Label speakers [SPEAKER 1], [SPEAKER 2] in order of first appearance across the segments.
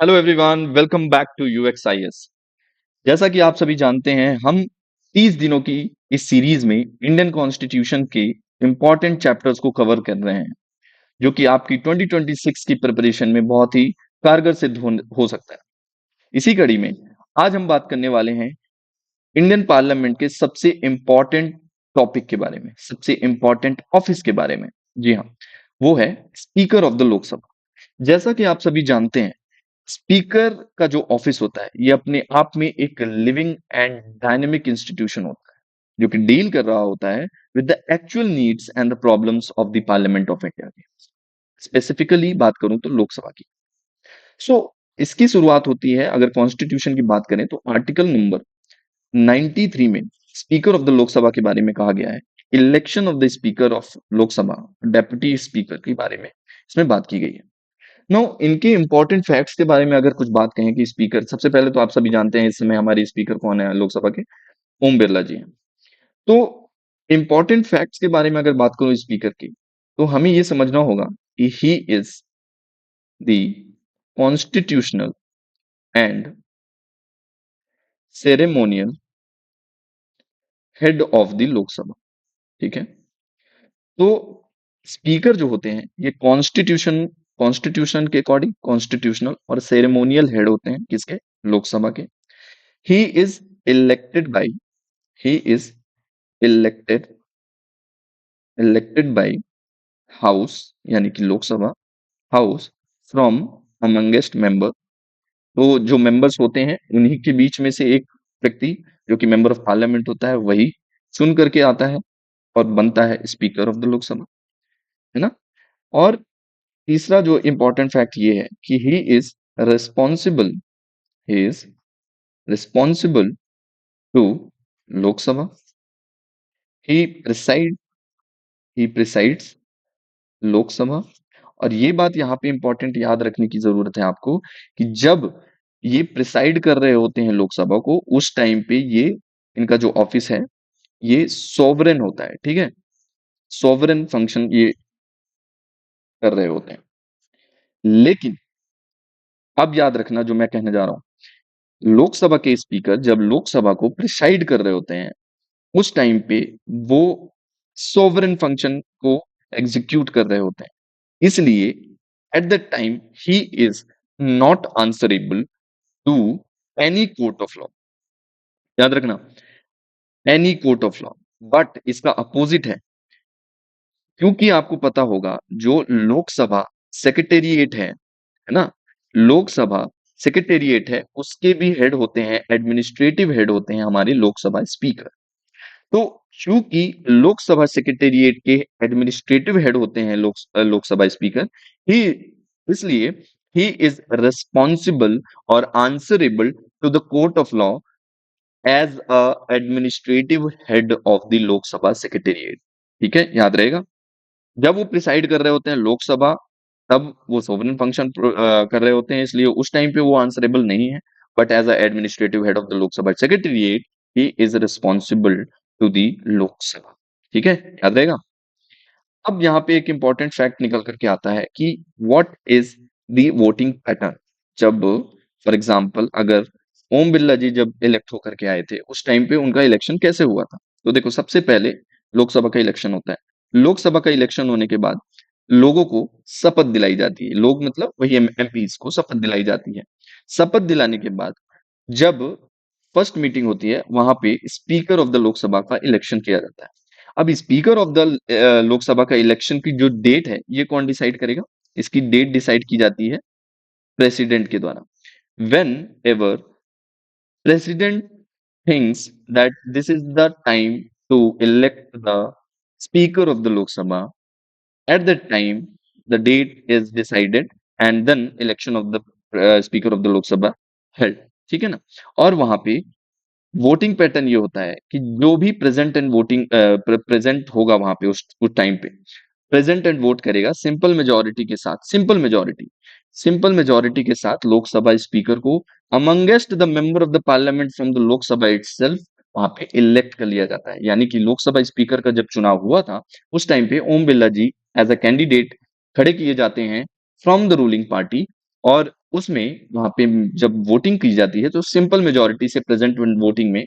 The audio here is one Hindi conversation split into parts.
[SPEAKER 1] Hello everyone, welcome back to UXIS. जैसा कि आप सभी जानते हैं, हम 30 दिनों की इस सीरीज में इंडियन कॉन्स्टिट्यूशन के इंपॉर्टेंट चैप्टर्स को कवर कर रहे हैं, जो कि आपकी 2026 की प्रिपरेशन में बहुत ही कारगर सिद्ध हो सकता है। इसी कड़ी में आज हम बात करने वाले हैं इंडियन पार्लियामेंट के सबसे इंपॉर्टेंट टॉपिक के बारे में, सबसे इंपॉर्टेंट ऑफिस के बारे में। जी हाँ, वो है स्पीकर ऑफ द लोकसभा। जैसा कि आप सभी जानते हैं, स्पीकर का जो ऑफिस होता है, ये अपने आप में एक लिविंग एंड डायनेमिक इंस्टीट्यूशन होता है, जो कि डील कर रहा होता है with the actual needs and the problems of the parliament of India की। स्पेसिफिकली बात करूं तो लोकसभा की। सो इसकी शुरुआत होती है, अगर कॉन्स्टिट्यूशन की बात करें तो आर्टिकल नंबर 93 में स्पीकर ऑफ द लोकसभा के बारे में कहा गया है। Election of the speaker of Lok Sabha, deputy speaker के बारे में इसमें बात की गई है। नो, इनके इंपॉर्टेंट फैक्ट्स के बारे में अगर कुछ बात कहें कि स्पीकर, सबसे पहले तो आप सभी जानते हैं इस समय हमारे स्पीकर कौन है लोकसभा के। ओम बिरला जी हैं। तो इंपॉर्टेंट फैक्ट्स के बारे में अगर बात करूं स्पीकर की, तो हमें ये समझना होगा कि he is the constitutional and ceremonial head of the Lok Sabha. ठीक है। तो स्पीकर जो होते हैं, ये कॉन्स्टिट्यूशन के अकॉर्डिंग कॉन्स्टिट्यूशनल और सेरेमोनियल हेड होते हैं किसके? लोकसभा के। He is elected by he is elected elected by house, यानी कि Lok Sabha house, from amongst member. तो जो मेंबर्स होते हैं उन्हीं के बीच में से एक व्यक्ति, जो कि मेंबर ऑफ पार्लियामेंट होता है, वही चुन करके आता है और बनता है स्पीकर ऑफ द लोकसभा, है ना। और तीसरा जो इंपॉर्टेंट फैक्ट ये है कि responsible he is responsible to Lok Sabha. He preside he presides Lok Sabha. और ये बात यहाँ पे इंपॉर्टेंट याद रखने की जरूरत है आपको, कि जब ये प्रिसाइड कर रहे होते हैं लोकसभा को, उस टाइम पे ये इनका जो ऑफिस है, ये सोवरेन होता है। ठीक है, सोवरेन फंक्शन ये कर रहे होते हैं। लेकिन अब याद रखना जो मैं कहने जा रहा हूं, लोकसभा के स्पीकर जब लोकसभा को प्रिसाइड कर रहे होते हैं, उस टाइम पे वो सोवरेन फंक्शन को एग्जीक्यूट कर रहे होते हैं। इसलिए at the time he is not answerable to any court of law. याद रखना, any court of law. But इसका अपोजिट क्योंकि आपको पता होगा जो लोकसभा सेक्रेटेरिएट है ना, लोकसभा सेक्रेटेरिएट है, उसके भी हेड होते हैं, एडमिनिस्ट्रेटिव हेड होते हैं हमारे लोकसभा स्पीकर। तो चूंकि लोकसभा सेक्रेटेरिएट के एडमिनिस्ट्रेटिव हेड होते हैं लोकसभा स्पीकर, ही इसलिए ही इज रिस्पॉन्सिबल और answerable to the court of law as a administrative head of the Lok Sabha secretariat. ठीक है, याद रहेगा। जब वो प्रिसाइड कर रहे होते हैं लोकसभा, तब वो सोवरेन फंक्शन कर रहे होते हैं, इसलिए उस टाइम पे वो आंसरेबल नहीं है। But as a administrative head of the Lok Sabha secretariat, he is responsible to the Lok Sabha. ठीक है, याद रहेगा। अब यहाँ पे एक इंपॉर्टेंट फैक्ट निकल करके आता है कि what is the voting pattern. जब फॉर एग्जाम्पल अगर ओम बिरला जी जब इलेक्ट होकर के आए थे, उस टाइम पे उनका इलेक्शन कैसे हुआ था? तो देखो, सबसे पहले लोकसभा का इलेक्शन होता है। लोकसभा का इलेक्शन होने के बाद लोगों को शपथ दिलाई जाती है। लोग मतलब वही एमपीज को शपथ दिलाई जाती है। शपथ दिलाने के बाद जब फर्स्ट मीटिंग होती है, वहां पे स्पीकर ऑफ द लोकसभा का इलेक्शन किया जाता है। अब स्पीकर ऑफ द लोकसभा का इलेक्शन की जो डेट है, ये कौन डिसाइड करेगा? इसकी डेट डिसाइड की जाती है प्रेसिडेंट के द्वारा। Whenever president thinks that this is the time to elect the speaker of the Lok Sabha, at that time the date is decided and then election of the speaker of the lok sabha held। ठीक है ना। और वहां पे वोटिंग पैटर्न ये होता है कि जो भी प्रेजेंट एंड वोटिंग प्रेजेंट होगा वहां पे उस टाइम पे प्रेजेंट एंड वोट करेगा सिंपल मेजोरिटी के साथ। सिंपल मेजोरिटी के साथ लोकसभा स्पीकर को amongst the member of the parliament from the Lok Sabha itself वहां पे इलेक्ट कर लिया जाता है। यानी कि लोकसभा स्पीकर का जब चुनाव हुआ था, उस टाइम पे ओम बिरला जी एज अ कैंडिडेट खड़े किए जाते हैं फ्रॉम द रूलिंग पार्टी, और उसमें वहाँ पे जब वोटिंग की जाती है तो सिंपल मेजॉरिटी से प्रेजेंट वोटिंग में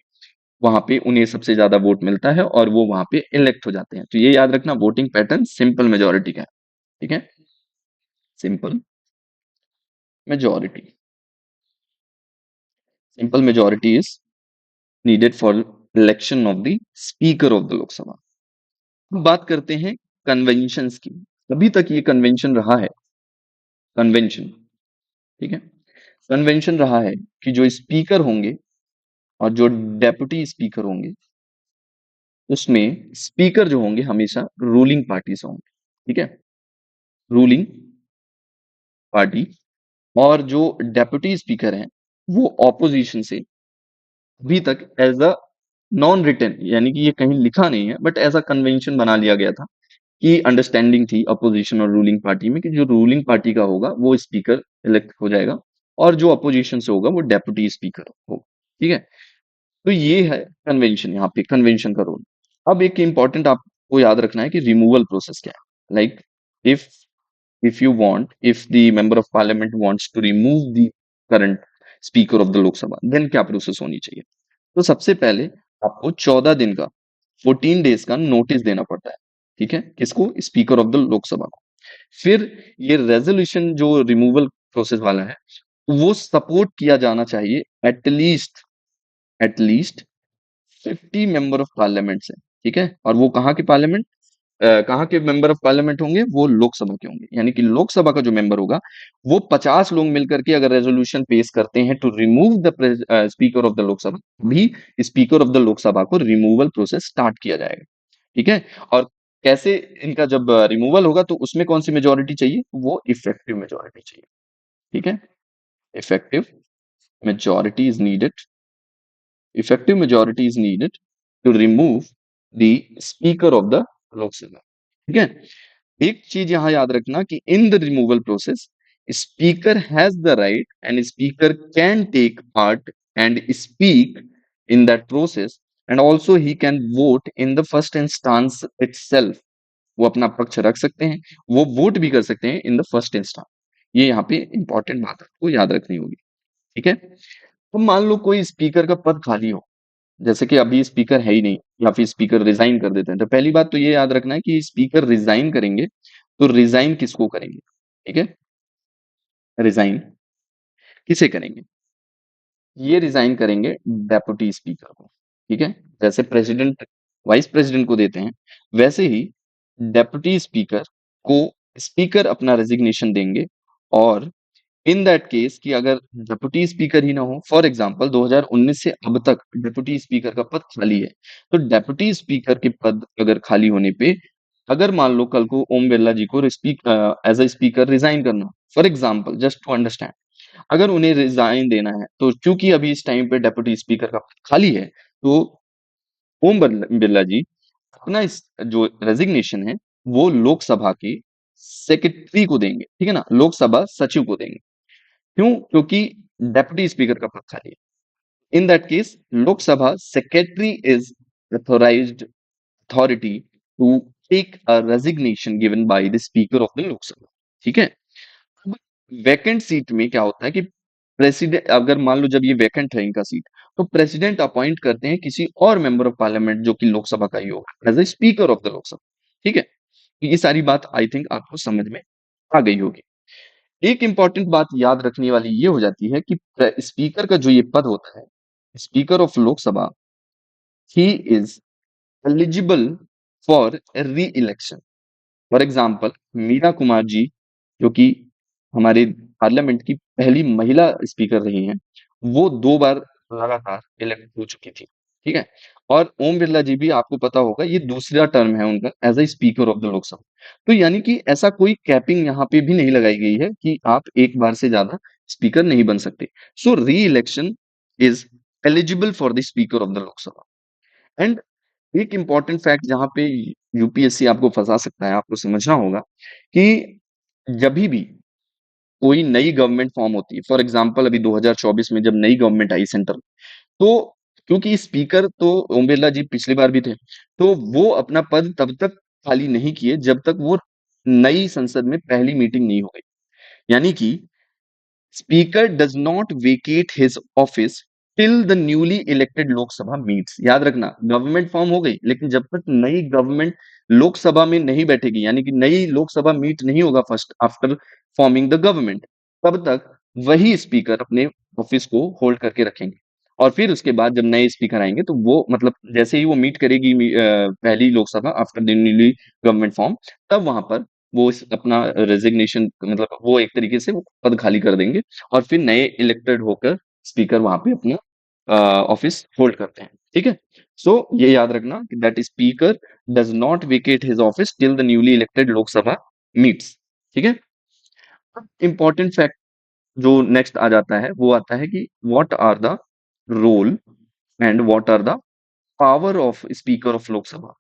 [SPEAKER 1] वहाँ पे उन्हें सबसे ज़्यादा वोट मिलता है और वो वहाँ पे इलेक्ट हो जाते हैं। तो ये याद रखना वोटिंग पैटर्न सिंपल मेजॉरिटी का है, ठीक है? Simple majority. Simple majority is needed for election of the speaker of the Lok Sabha. अब बात करते हैं कन्वेंशंस की। अभी तक ये कन्वेंशन रहा है, कन्वेंशन, ठीक है? कन्वेंशन रहा है कि जो स्पीकर होंगे और जो डेप्यूटी स्पीकर होंगे, उसमें स्पीकर जो होंगे हमेशा रूलिंग पार्टी से होंगे, ठीक है? Ruling party. और जो डेप्यूटी स्पीकर हैं वो ऑपोजिशन से अभी तक एज अ नॉन रिटन, यानी कि ये कहीं लिखा नहीं है बट एज अ कन्वेंशन बना लिया गया था कि अंडरस्टैंडिंग थी अपोजिशन और रूलिंग पार्टी में कि जो रूलिंग पार्टी का होगा वो स्पीकर इलेक्ट हो जाएगा और जो अपोजिशन से होगा वो डेप्यूटी स्पीकर होगा, ठीक है? तो ये है कन्वेंशन, यहाँ पे कन्वेंशन का रोल। अब एक इंपॉर्टेंट आपको याद रखना है कि रिमूवल प्रोसेस क्या है। Like if if the member of parliament wants to remove the current speaker of the lok sabha, then क्या प्रोसेस होनी चाहिए? तो सबसे पहले आपको 14 दिन का, 14 डेज का नोटिस देना पड़ता है, ठीक है? किसको? स्पीकर ऑफ द लोकसभा को। फिर ये रेजोल्यूशन जो रिमूवल प्रोसेस वाला है वो सपोर्ट किया जाना चाहिए एटलीस्ट 50 मेंबर ऑफ पार्लियामेंट से, ठीक है? और वो कहाँ के पार्लियामेंट, कहाँ के मेंबर ऑफ पार्लियामेंट होंगे? वो लोकसभा के होंगे। यानी कि लोकसभा का जो मेंबर होगा वो 50 लोग मिलकर के अगर रेजोल्यूशन पेश करते हैं to remove the speaker of the Lok Sabha, भी स्पीकर ऑफ द लोकसभा को रिमूवल प्रोसेस स्टार्ट किया जाएगा, ठीक है? और कैसे इनका जब रिमूवल होगा तो उसमें कौन सी मेजोरिटी चाहिए? वो इफेक्टिव मेजोरिटी चाहिए, ठीक है? Effective majority is needed, effective majority is needed to remove the speaker of the Lok Sabha, ठीक है? एक चीज यहां याद रखना कि in the removal process speaker has the right and speaker can take part and speak in that process and also he can vote in the first instance itself. वो अपना पक्ष रख सकते हैं, वो वोट भी कर सकते हैं इन द फर्स्ट इंस्टांस। ये यहाँ पे इंपॉर्टेंट बात आपको याद रखनी होगी, ठीक है? तो मान लो कोई स्पीकर का पद खाली हो, जैसे कि अभी स्पीकर है ही नहीं या फिर स्पीकर रिजाइन कर देते हैं, तो पहली बात तो ये याद रखना है कि स्पीकर रिजाइन करेंगे तो रिजाइन किसको करेंगे, ठीक है? रिजाइन किसे करेंगे? ये रिजाइन करेंगे डेप्यूटी स्पीकर को, ठीक है? जैसे प्रेसिडेंट वाइस प्रेसिडेंट को देते हैं वैसे ही डेप्यूटी स्पीकर को स्पीकर अपना रेजिग्नेशन देंगे। और इन दैट केस कि अगर डेप्यूटी स्पीकर ही ना हो, फॉर एग्जांपल 2019 से अब तक डेप्यूटी स्पीकर का पद खाली है, तो डेप्यूटी स्पीकर के पद अगर खाली होने पे अगर मान लो कल को ओम बिरला जी को एज अ स्पीकर रिजाइन करना, for example just to understand, अगर उन्हें रिजाइन देना है तो क्योंकि अभी इस टाइम पे डेप्यूटी स्पीकर का पद खाली है, तो ओम बिरला जी अपना इस जो रेजिग्नेशन है वो लोकसभा के सेक्रेटरी को देंगे, ठीक है ना? लोकसभा सचिव को देंगे। क्यों? क्योंकि डेप्यूटी स्पीकर का पद खाली है। In that case Lok Sabha secretary is authorized authority to take a resignation given by the speaker of the Lok Sabha, ठीक है? अब वैकेंट सीट में क्या होता है कि प्रेसिडेंट, अगर मान लो जब ये वैकेंट है इनका सीट, तो प्रेसिडेंट अपॉइंट करते हैं किसी और मेंबर ऑफ पार्लियामेंट जो कि लोकसभा का ही होगा as a speaker of the Lok Sabha, ठीक है? तो ये सारी बात आई थिंक आपको समझ में आ गई होगी। एक इंपॉर्टेंट बात याद रखने वाली ये हो जाती है कि स्पीकर का जो ये पद होता है, speaker of Lok Sabha, he is eligible for reelection. For example Meera Kumar ji जो कि हमारे पार्लियामेंट की पहली महिला स्पीकर रही हैं, वो 2 बार लगातार इलेक्ट हो चुकी थी, ठीक है? और ओम बिरला जी भी आपको पता होगा ये दूसरा टर्म है उनका as a speaker of the Lok Sabha. तो यानी कि ऐसा कोई कैपिंग यहाँ पे भी नहीं लगाई गई है कि आप एक बार से ज्यादा स्पीकर नहीं बन सकते। So reelection is eligible for the speaker of the Lok Sabha. And एक इंपॉर्टेंट फैक्ट जहाँ पे यूपीएससी आपको फंसा सकता है, आपको समझना होगा कि जभी भी कोई नई गवर्नमेंट फॉर्म होती है, फॉर एग्जांपल अभी 2024 में जब नई गवर्नमेंट आई सेंटर, तो क्योंकि स्पीकर तो ओम बिरला जी पिछली बार भी थे, तो वो अपना पद तब तक खाली नहीं किए जब तक वो नई संसद में पहली मीटिंग नहीं हो गई। यानी कि speaker does not vacate his office till the newly elected Lok Sabha meets. याद रखना, गवर्नमेंट फॉर्म हो गई, लेकिन जब तक नई गवर्नमेंट लोकसभा में नहीं बैठेगी, यानी कि नई लोकसभा मीट नहीं होगा first after forming the government, तब तक वही स्पीकर अपने ऑफिस को होल्ड करके रखेंगे। और फिर उसके बाद जब नए स्पीकर आएंगे तो वो मतलब जैसे ही वो मीट करेगी पहली Lok Sabha after the newly government form, तब वहां पर वो अपना रेजिग्नेशन मतलब वो एक तरीके से वो पद खाली कर देंगे और फिर नए इलेक्टेड होकर स्पीकर वहां पे अपना ऑफिस होल्ड करते हैं। ठीक है, सो ये याद रखना कि that speaker does not vacate his office till the newly elected Lok Sabha meets. ठीक है, इंपॉर्टेंट फैक्ट जो नेक्स्ट आ जाता है वो आता है कि what are the role and what are the power of speaker of Lok Sabha.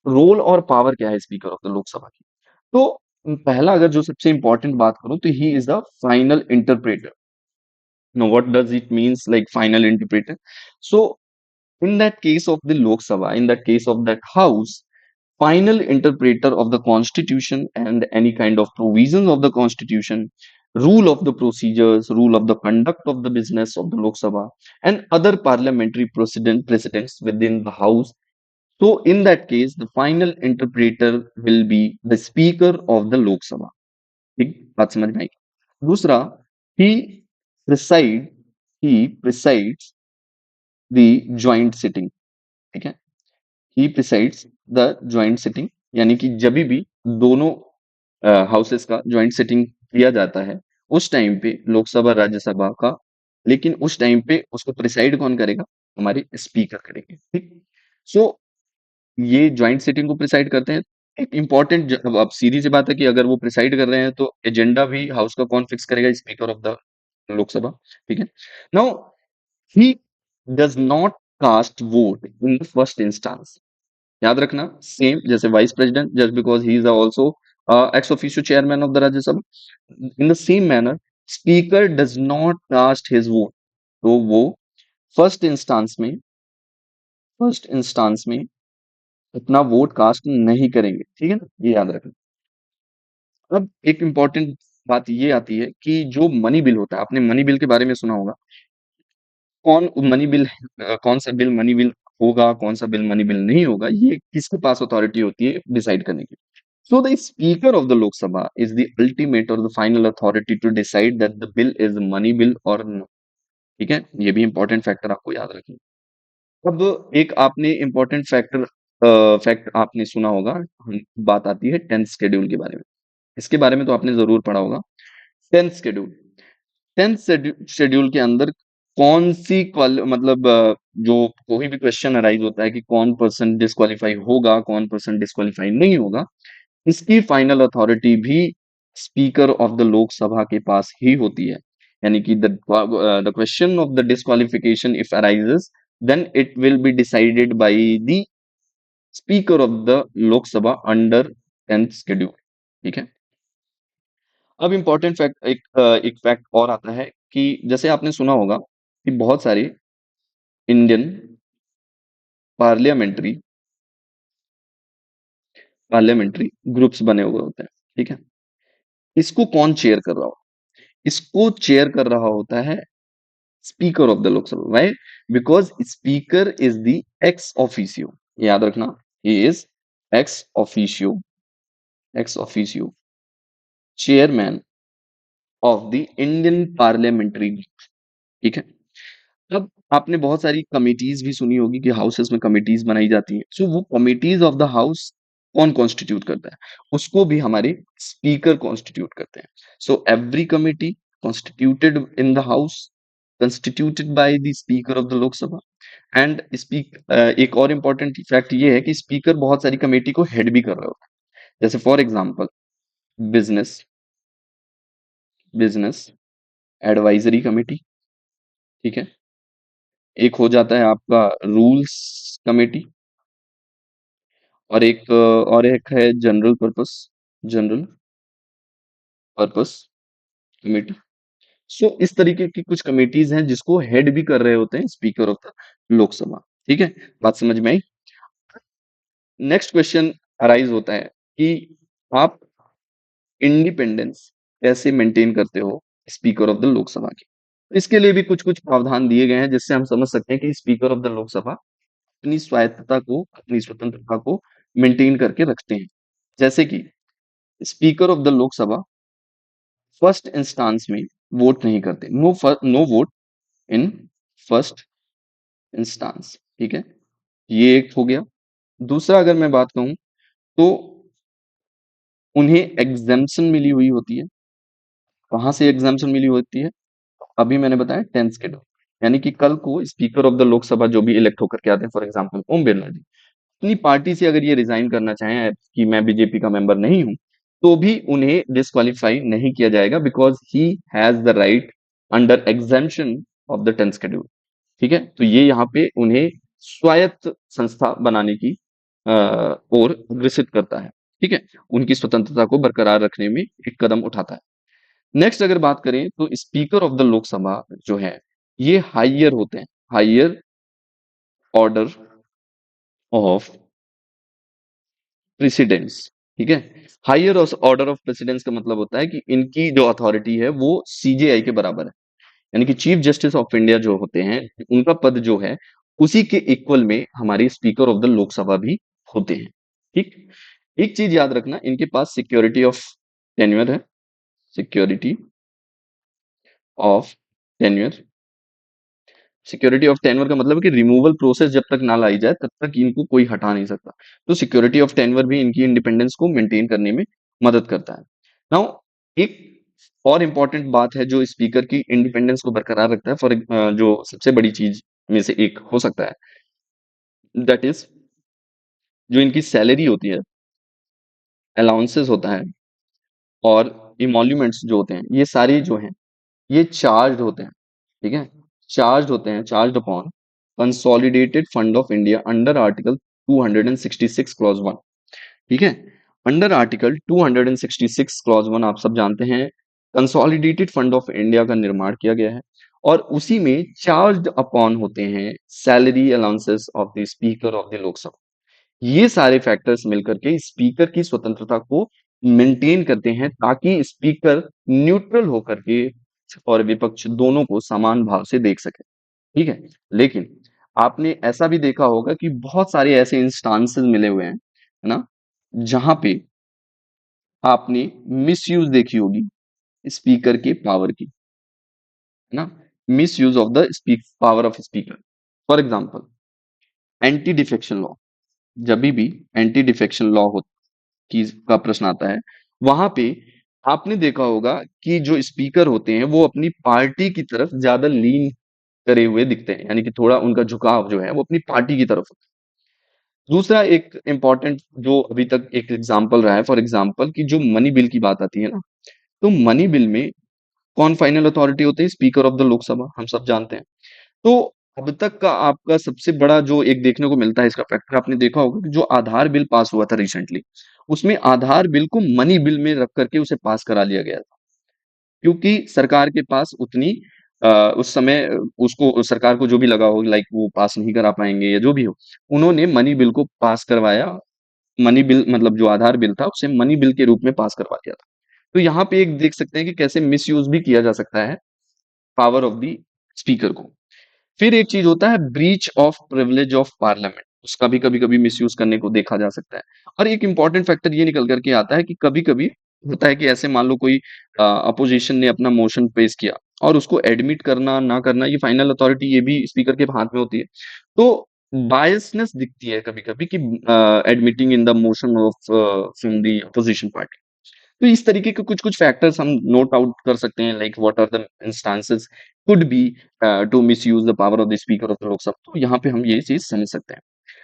[SPEAKER 1] Role और पावर क्या है स्पीकर ऑफ द लोकसभा की? तो पहला अगर जो सबसे इंपॉर्टेंट बात करूं तो he is the final interpreter. No, what does it means like final interpreter? So in that case of the Lok Sabha, in that case of that house, final interpreter of the constitution and any kind of provisions of the constitution, rule of the procedures, rule of the conduct of the business of the Lok Sabha, and other parliamentary precedents within the house. So in that case, the final interpreter will be the speaker of the Lok Sabha. ठीक बात समझ में आई? दूसरा, he preside he presides the joint sitting। ठीक है, ही प्रिसाइड्स द ज्वाइंट सिटिंग, यानी कि जब भी दोनों हाउसेस का ज्वाइंट सिटिंग किया जाता है उस टाइम पे लोकसभा राज्यसभा का, लेकिन उस टाइम पे उसको प्रिसाइड कौन करेगा? हमारे स्पीकर करेंगे। ठीक, सो ये ज्वाइंट सिटिंग को प्रिसाइड करते हैं। एक इंपॉर्टेंट अब सीधी सी बात है कि अगर वो प्रिसाइड कर रहे हैं तो एजेंडा भी हाउस का कौन फिक्स करेगा? Speaker of the Lok Sabha. ठीक है, now he does not cast vote in the first instance. याद रखना, सेम जैसे vice president, just because he is also ex officio chairman of the Rajya Sabha, in the same manner speaker does not cast his vote. तो वो फर्स्ट इंस्टांस में फर्स्ट इंस्टांस में अपना वोट कास्ट नहीं करेंगे। ठीक है ना, ये याद रखना। अब एक इंपॉर्टेंट बात ये आती है कि जो मनी बिल होता है, आपने मनी बिल के बारे में सुना होगा। कौन मनी बिल कौन सा बिल मनी बिल होगा, कौन सा बिल मनी बिल नहीं होगा, ये किसके पास अथॉरिटी होती है डिसाइड करने की? So the Speaker of the Lok Sabha is the ultimate or the final authority to decide that the bill is money bill or no। ठीक है, ये भी इंपॉर्टेंट फैक्टर आपको याद रखना। अब एक आपने इंपॉर्टेंट फैक्ट आपने सुना होगा, बात आती है टेंथ शेड्यूल के बारे में। इसके बारे में तो आपने जरूर पढ़ा होगा। टेंथ शेड्यूल, टेंथ शेड्यूल के अंदर कौन सी मतलब जो कोई भी क्वेश्चन अराइज होता है कि कौन पर्सन डिस्क्वालीफाई होगा, कौन पर्सन डिस्क्वालीफाई नहीं होगा, इसकी फाइनल अथॉरिटी भी स्पीकर ऑफ द लोकसभा के पास ही होती है। यानी कि the question of the disqualification if arises, then it will be decided by the speaker of the Lok Sabha under tenth schedule. ठीक है, अब इंपॉर्टेंट फैक्ट एक फैक्ट और आता है कि जैसे आपने सुना होगा कि बहुत सारे इंडियन पार्लियामेंट्री पार्लियामेंट्री ग्रुप्स बने हुए होते हैं। ठीक है, इसको कौन चेयर कर रहा हो? इसको चेयर कर रहा होता है speaker of the Lok Sabha. Why? Because speaker is the ex officio. याद रखना, he is ex officio, x officio chairman of the Indian parliamentary. ठीक है, अब आपने बहुत सारी कमिटीज भी सुनी होगी कि हाउसेस में कमिटीज बनाई जाती हैं। सो वो कमिटीज ऑफ द हाउस कौन कॉन्स्टिट्यूट करता है? उसको भी हमारे स्पीकर कॉन्स्टिट्यूट करते हैं। So every committee constituted in the house constituted by the speaker of the लोक सभा। एंड एक और इम्पोर्टेंट फैक्ट ये है कि स्पीकर बहुत सारी कमेटी को हेड भी कर रहे होते हैं। जैसे for example business business advisory committee. ठीक है, एक हो जाता है आपका रूल्स कमेटी, और एक है जनरल पर्पस कमेटी। सो इस तरीके की कुछ कमेटीज हैं जिसको हेड भी कर रहे होते हैं स्पीकर ऑफ द लोकसभा। ठीक है, बात समझ में आई? नेक्स्ट क्वेश्चन अराइज होता है कि आप इंडिपेंडेंस कैसे मेंटेन करते हो स्पीकर ऑफ द लोकसभा की। इसके लिए भी कुछ कुछ प्रावधान दिए गए हैं जिससे हम समझ सकते हैं कि स्पीकर ऑफ द लोकसभा अपनी स्वायत्तता को, अपनी स्वतंत्रता को मेंटेन करके रखते हैं। जैसे कि speaker of the Lok Sabha first instance में वोट नहीं करते, no vote in first instance, ठीक है, ये एक हो गया। दूसरा अगर मैं बात कहूं तो उन्हें एग्जेम्पशन मिली हुई होती है। कहां से एग्जेम्पशन मिली होती है? अभी मैंने बताया 10th शेड्यूल, यानी कि कल को स्पीकर ऑफ द लोकसभा जो भी इलेक्ट होकर के आते हैं, फॉर एग्जांपल ओम बिरला जी, अपनी पार्टी से अगर ये रिजाइन करना चाहें कि मैं बीजेपी का मेंबर नहीं हूं, तो भी उन्हें डिस्क्वालीफाई नहीं किया जाएगा, because he has the right under exemption of the 10th schedule. ठीक है, तो ये यहाँ पे उन्हें स्वायत्त संस्था बनाने की ओर अग्रसित करता है। ठीक है, उनकी स्वतंत्रता को बरकरार रखने में एक कदम उठाता है। नेक्स्ट अगर बात करें तो स्पीकर ऑफ द लोकसभा जो है, ये हायर होते हैं, हायर ऑर्डर ऑफ प्रेसिडेंट्स। ठीक है, हायर ऑर्डर ऑफ प्रेसिडेंट्स का मतलब होता है कि इनकी जो अथॉरिटी है वो सीजेआई के बराबर है, यानी कि चीफ जस्टिस ऑफ इंडिया जो होते हैं, उनका पद जो है उसी के इक्वल में हमारे स्पीकर ऑफ द लोकसभा भी होते हैं। ठीक, एक चीज याद रखना, इनके पास सिक्योरिटी ऑफ टेन्योर है, security of tenure. Security of tenure का मतलब है कि रिमूवल प्रोसेस जब तक ना लाई जाए तब तक इनको कोई हटा नहीं सकता। तो सिक्योरिटी ऑफ टेन्योर भी इनकी इंडिपेंडेंस को मेंटेन करने में मदद करता है। नाउ एक और इम्पोर्टेंट बात है जो स्पीकर की इंडिपेंडेंस को बरकरार रखता है, फॉर जो सबसे बड़ी चीज में से एक हो सकता है, दैट इज जो इनकी सैलरी होती है, अलाउंसेस होता है और इमोल्यूमेंट्स जो होते हैं, ये सारे जो हैं ये चार्ज होते हैं। ठीक है, चार्ज होते हैं, charge upon consolidated fund of India under article 266 clause 1। ठीक है, अंडर आर्टिकल 266 क्लॉज 1 आप सब जानते हैं कंसोलिडेटेड फंड ऑफ इंडिया का निर्माण किया गया है, और उसी में चार्ज अपॉन होते हैं salary allowances of the speaker of the Lok Sabha. ये सारे फैक्टर्स मिलकर के स्पीकर की स्वतंत्रता को मेंटेन करते हैं, ताकि स्पीकर न्यूट्रल होकर के और विपक्ष दोनों को समान भाव से देख सके। ठीक है, लेकिन आपने ऐसा भी देखा होगा कि बहुत सारे ऐसे इंस्टांसेस मिले हुए हैं, है ना, जहां पे आपने मिसयूज देखी होगी स्पीकर के पावर की, है ना, miss use of the speak power of speaker. For example anti defection law, जब भी एंटी डिफेक्शन लॉ की का प्रश्न आता है, वहां पे आपने देखा होगा कि जो स्पीकर होते हैं वो अपनी पार्टी की तरफ ज्यादा लीन करे हुए दिखते हैं, यानी कि थोड़ा उनका झुकाव जो है वो अपनी पार्टी की तरफ होता है। दूसरा एक इंपॉर्टेंट जो अभी तक एक एग्जांपल रहा है, फॉर एग्जांपल कि जो मनी बिल की बात आती है ना, तो मनी बिल में कौन फाइनल अथॉरिटी होते हैं? स्पीकर ऑफ द लोकसभा, हम सब जानते हैं। तो अब तक का आपका सबसे बड़ा जो एक देखने को मिलता है इसका फैक्टर, आपने देखा होगा कि जो आधार बिल पास हुआ था रिसेंटली, उसमें आधार बिल को मनी बिल में रख करके उसे पास करा लिया गया था, क्योंकि सरकार के पास उतनी उस समय उसको सरकार को जो भी लगा हो लाइक वो पास नहीं करा पाएंगे या जो भी हो, उन्होंने मनी बिल को पास करवाया। मनी बिल मतलब जो आधार बिल था उसे मनी बिल के रूप में पास करवा दिया था। तो यहाँ पे एक देख सकते हैं कि कैसे मिसयूज भी किया जा सकता है पावर ऑफ द स्पीकर को। फिर एक चीज होता है breach of privilege of parliament, उसका भी कभी कभी मिसयूज करने को देखा जा सकता है। और एक इंपॉर्टेंट फैक्टर ये निकल करके आता है कि कभी कभी होता है कि ऐसे मान लो कोई अपोजिशन ने अपना मोशन पेश किया और उसको एडमिट करना ना करना, ये फाइनल अथॉरिटी ये भी स्पीकर के हाथ में होती है। तो बायसनेस दिखती है कभी कभी कि admitting in the motion of from the opposition party. तो इस तरीके के कुछ कुछ फैक्टर्स हम नोट आउट कर सकते हैं, like what are the instances could be to misuse the power of the speaker of the Lok Sabha. तो यहाँ पे हम ये चीज समझ सकते हैं।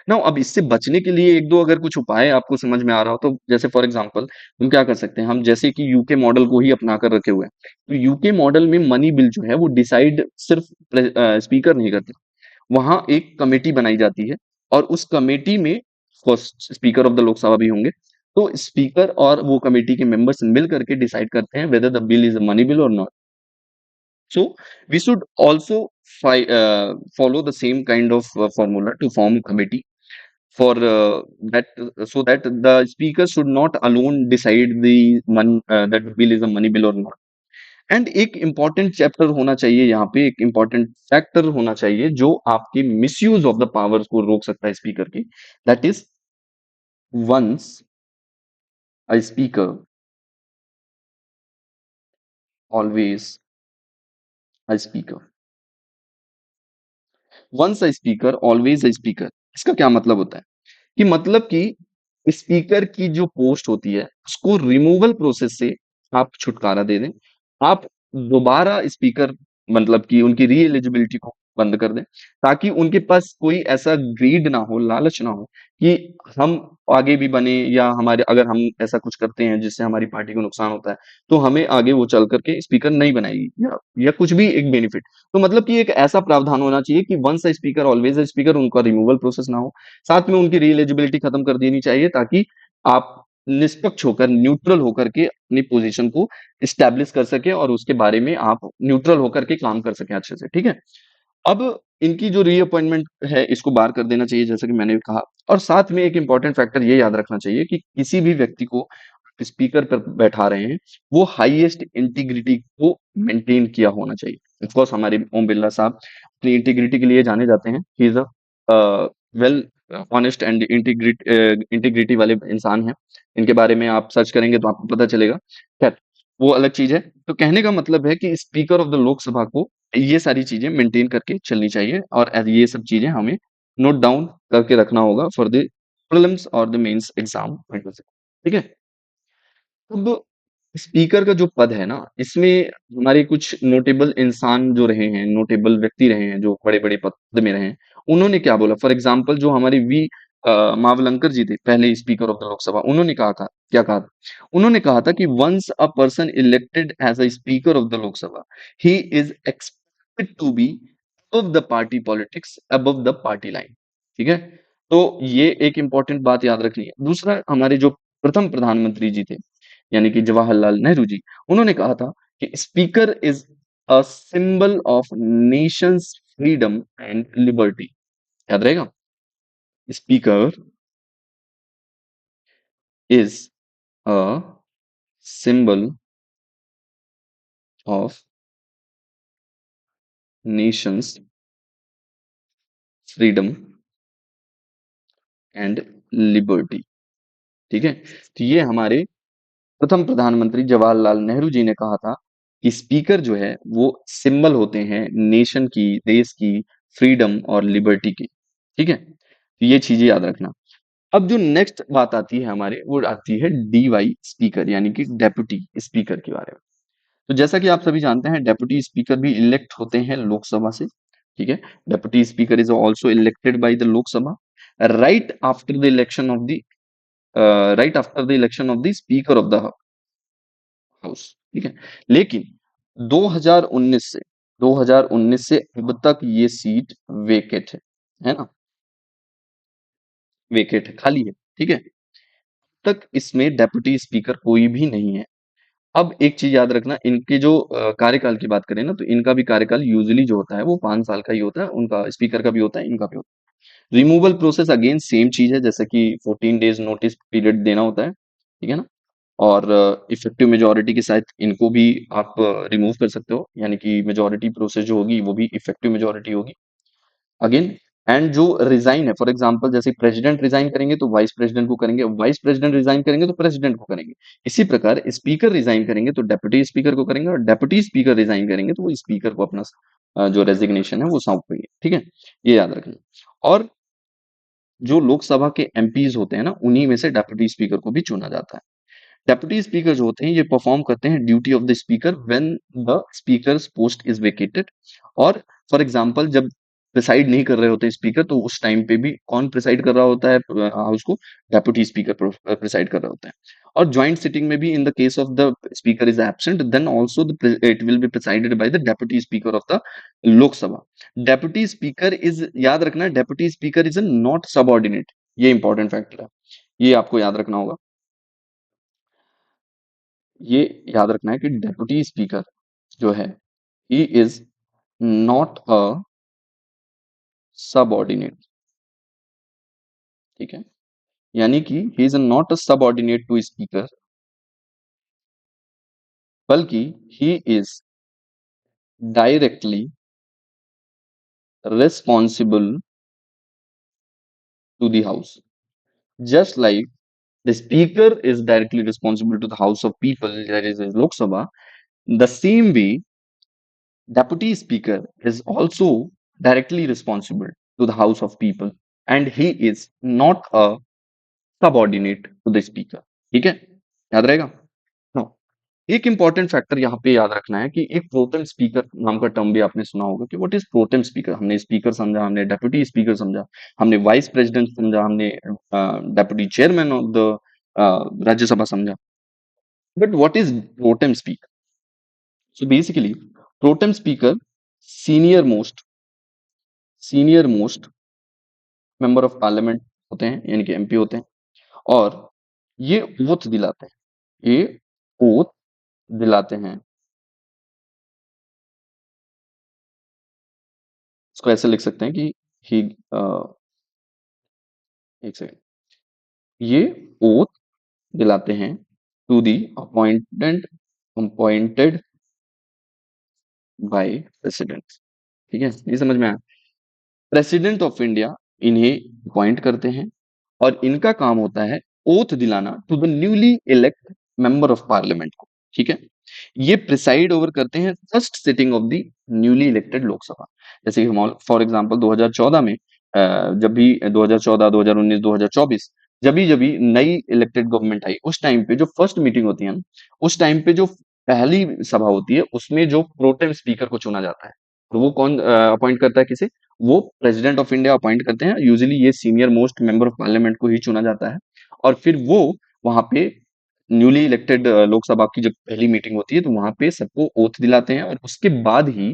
[SPEAKER 1] नाउ अब इससे बचने के लिए एक दो अगर कुछ उपाय आपको समझ में आ रहा हो, तो जैसे फॉर एग्जांपल हम क्या कर सकते हैं, हम जैसे कि यूके मॉडल को ही अपना कर रखे हुए हैं, तो यूके मॉडल में मनी बिल जो है वो डिसाइड सिर्फ स्पीकर नहीं करते, वहां एक कमेटी बनाई जाती है, और उस कमेटी में first speaker of the Lok Sabha भी होंगे। तो स्पीकर और वो कमेटी के मेंबर्स मिल करके डिसाइड करते हैं whether the bill is a money bill और not. So we should also follow the same kind of formula to form committee for that, so that the speaker should not alone decide the that bill is a money bill or not. And एक इंपॉर्टेंट चैप्टर होना चाहिए यहाँ पे, एक इंपॉर्टेंट फैक्टर होना चाहिए जो आपकी मिसयूज ऑफ द पावर्स को रोक सकता है स्पीकर की, that is once a speaker always a speaker. Once a speaker always a speaker, इसका क्या मतलब होता है कि मतलब कि स्पीकर की जो पोस्ट होती है उसको रिमूवल प्रोसेस से आप छुटकारा दे दें, आप दोबारा स्पीकर मतलब कि उनकी री एलिजिबिलिटी को बंद कर दें, ताकि उनके पास कोई ऐसा ग्रीड ना हो, लालच ना हो कि हम आगे भी बने, या हमारे अगर हम ऐसा कुछ करते हैं जिससे हमारी पार्टी को नुकसान होता है तो हमें आगे वो चल करके स्पीकर नहीं बनाएगी, या कुछ भी एक बेनिफिट। तो मतलब कि एक ऐसा प्रावधान होना चाहिए कि once a speaker always a speaker, उनका रिमूवल प्रोसेस ना हो, साथ में उनकी री एलिजिबिलिटी खत्म कर देनी चाहिए, ताकि आप निष्पक्ष होकर, न्यूट्रल होकर के अपनी पोजीशन को स्टैब्लिश कर सके और उसके बारे में आप न्यूट्रल होकर के काम कर सकें अच्छे से, ठीक है। अब इनकी जो रीअपॉइंटमेंट है इसको बार कर देना चाहिए, जैसा कि मैंने कहा। और साथ में एक इंपॉर्टेंट फैक्टर ये याद रखना चाहिए कि किसी भी व्यक्ति को स्पीकर पर बैठा रहे हैं, वो हाईएस्ट इंटीग्रिटी को मेंटेन किया होना चाहिए। ऑफ कोर्स हमारे ओम बिरला साहब अपनी इंटीग्रिटी के लिए जाने जाते हैं, he is a well honest and integrity वाले इंसान हैं। इनके बारे में आप सर्च करेंगे तो आपको पता चलेगा। खैर, वो अलग चीज है। तो कहने का मतलब है कि स्पीकर ऑफ द लोकसभा को ये सारी चीजें मेंटेन करके चलनी चाहिए, और ये सब चीजें हमें नोट डाउन करके रखना होगा फॉर द प्रीलिम्स और द मेंस एग्जाम, ठीक है। अब स्पीकर का जो पद है ना, इसमें हमारे कुछ नोटेबल इंसान जो रहे हैं, नोटेबल व्यक्ति रहे हैं जो बड़े-बड़े पद में रहे हैं, उन्होंने क्या बोला? फॉर एग्जांपल जो हमारे मावलंकर जी थे, पहले स्पीकर ऑफ द लोकसभा, उन्होंने कहा था, क्या कहा था? उन्होंने कहा था कि once a person elected as a speaker of the Lok Sabha, he is expected to be above the party politics, above the party line, ठीक है? तो ये एक इंपॉर्टेंट बात याद रखनी है। दूसरा, हमारे जो प्रथम प्रधानमंत्री जी थे, यानी कि जवाहरलाल नेहरू जी, उन्होंने कहा था कि speaker is a symbol of Nations freedom and liberty. याद रहेगा? Speaker is a symbol of Nations freedom and liberty, ठीक है। तो ये हमारे प्रथम प्रधानमंत्री जवाहरलाल नेहरू जी ने कहा था कि स्पीकर जो है वो सिंबल होते हैं नेशन की, देश की फ्रीडम और लिबर्टी की, ठीक है। तो ये चीजें याद रखना। अब जो नेक्स्ट बात आती है हमारे, वो आती है डीवाई स्पीकर, यानी कि डेप्यूटी स्पीकर के बारे में। तो जैसा कि आप सभी जानते हैं, डेप्यूटी स्पीकर भी इलेक्ट होते हैं लोकसभा से, ठीक है। Deputy speaker is also elected by the Lok Sabha right after the election of the speaker of the house, ठीक है। लेकिन 2019 से 2019 से अब तक ये सीट वेकेट है ना, वेकेट है, खाली है, ठीक है। तक इसमें डेप्यूटी स्पीकर कोई भी नहीं है। अब एक चीज याद रखना, इनके जो कार्यकाल की बात करें ना, तो इनका भी कार्यकाल यूजुअली जो होता है वो 5 साल का ही होता है, उनका स्पीकर का भी होता है, इनका भी होता है। रिमूवल प्रोसेस अगेन सेम चीज है, जैसे कि 14 डेज नोटिस पीरियड देना होता है, ठीक है ना। और इफेक्टिव मेजोरिटी के साथ इनको भी आप रिमूव कर सकते हो, यानी कि मेजोरिटी प्रोसेस जो होगी वो भी इफेक्टिव मेजोरिटी होगी अगेन। एंड जो रिजाइन है, फॉर एग्जांपल जैसे प्रेसिडेंट रिजाइन करेंगे तो वाइस प्रेसिडेंट को करेंगे, वाइस प्रेसिडेंट रिजाइन करेंगे तो प्रेसिडेंट को करेंगे। इसी प्रकार स्पीकर रिजाइन करेंगे तो डेप्यूटी स्पीकर को करेंगे, और डेप्यूटी स्पीकर रिजाइन करेंगे तो वो स्पीकर को अपना जो रेजिग्नेशन है वो सौंपेंगे, ठीक है। ये याद रखना। और जो लोकसभा के एमपीज होते हैं ना, उन्हीं में से डेप्यूटी स्पीकर को भी चुना जाता है। डेप्यूटी स्पीकर जो होते हैं ये परफॉर्म करते हैं duty of the speaker when the speakers post is vacated. और फॉर एग्जांपल जब प्रिसाइड नहीं कर रहे होते स्पीकर, तो उस टाइम पे भी कौन प्रिसाइड कर रहा होता है हाउस को? डेप्यूटी स्पीकर प्रिसाइड कर रहा होता है। और ज्वाइंट सिटिंग में भी in the case of the speaker is absent, then also it will be presided by the deputy speaker of the Lok Sabha. Deputy speaker is, याद रखना, deputy speaker is not subordinate. ये इंपॉर्टेंट फैक्टर है, ये आपको याद रखना होगा। ये याद रखना है कि डेप्यूटी स्पीकर जो है, he is not a subordinate, ठीक है। यानी कि he is not a subordinate to speaker, बल्कि he is directly responsible to the house, just like the speaker is directly responsible to the house of people, that is Lok Sabha. The same way, deputy speaker is also directly responsible to the house of people, and he is not a subordinate to the speaker. ठीक है, याद रहेगा। हाँ, एक इंपॉर्टेंट फैक्टर यहाँ पे याद रखना है कि एक प्रोटेम स्पीकर नाम का टर्म भी आपने सुना होगा कि व्हाट इज प्रोटेम स्पीकर। हमने स्पीकर समझा, हमने डेप्यूटी स्पीकर समझा, हमने वाइस प्रेसिडेंट समझा, हमने deputy chairman of the Rajya Sabha समझा। But what is pro tem speaker? So basically pro tem speaker senior most member of parliament होते हैं, यानी कि एमपी होते हैं, और ये ओथ दिलाते हैं, ये ओथ दिलाते हैं। इसको ऐसे लिख सकते हैं कि ही एक सेकंड, ये ओथ दिलाते हैं to the appointed by president. ठीक है, ये समझ में आया। प्रेसिडेंट ऑफ इंडिया इन्हें अपॉइंट करते हैं और इनका काम होता है ओथ दिलाना to the newly elect member of parliament को। ठीक है, ये प्रिसाइड ओवर करते हैं first sitting of the newly elected Lok Sabha. जैसे कि हम फॉर एग्जांपल 2014 में जब भी 2014, 2019, 2024 जब भी नई इलेक्टेड गवर्नमेंट आई, उस टाइम पे जो फर्स्ट मीटिंग होती है ना, उस टाइम पे जो पहली सभा होती है उसमें जो प्रोटेम स्पीकर को चुना जाता है, तो वो कौन अपॉइंट करता है किसे? वो प्रेसिडेंट ऑफ इंडिया अपॉइंट करते हैं। यूजुअली ये senior most member of parliament को ही चुना जाता है, और फिर वो वहां पे न्यूली इलेक्टेड लोकसभा की जब पहली मीटिंग होती है तो वहां पे सबको ओथ दिलाते हैं, और उसके बाद ही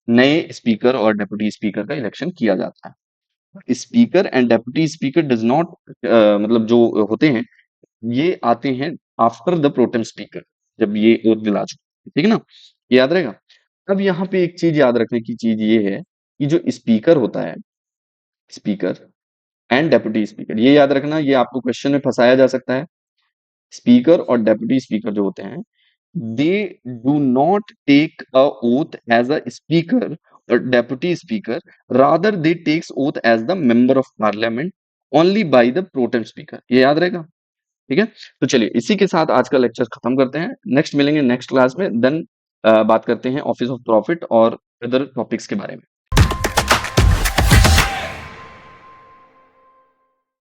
[SPEAKER 1] नए स्पीकर और डेप्यूटी स्पीकर का इलेक्शन किया जाता है। Speaker and deputy speaker does not, मतलब जो होते हैं ये आते हैं आफ्टर द प्रोटेम स्पीकर, जब ये ओथ दिला चुके, ठीक है ना, ये याद रहेगा। अब यहाँ पे एक चीज याद रखने की चीज ये है कि जो स्पीकर होता है, स्पीकर एंड डेप्यूटी स्पीकर, ये याद रखना, ये आपको क्वेश्चन में फंसाया जा सकता है। स्पीकर और डेप्यूटी स्पीकर जो होते हैं, they do not take a oath as a speaker और deputy speaker, rather they takes oath as the member of parliament only by the pro tem speaker. ये याद रहेगा, ठीक है। तो चलिए इसी के साथ आज का लेक्चर खत्म करते हैं। नेक्स्ट मिलेंगे नेक्स्ट क्लास में, देन बात करते हैं ऑफिस ऑफ प्रॉफिट और अदर टॉपिक्स के बारे में।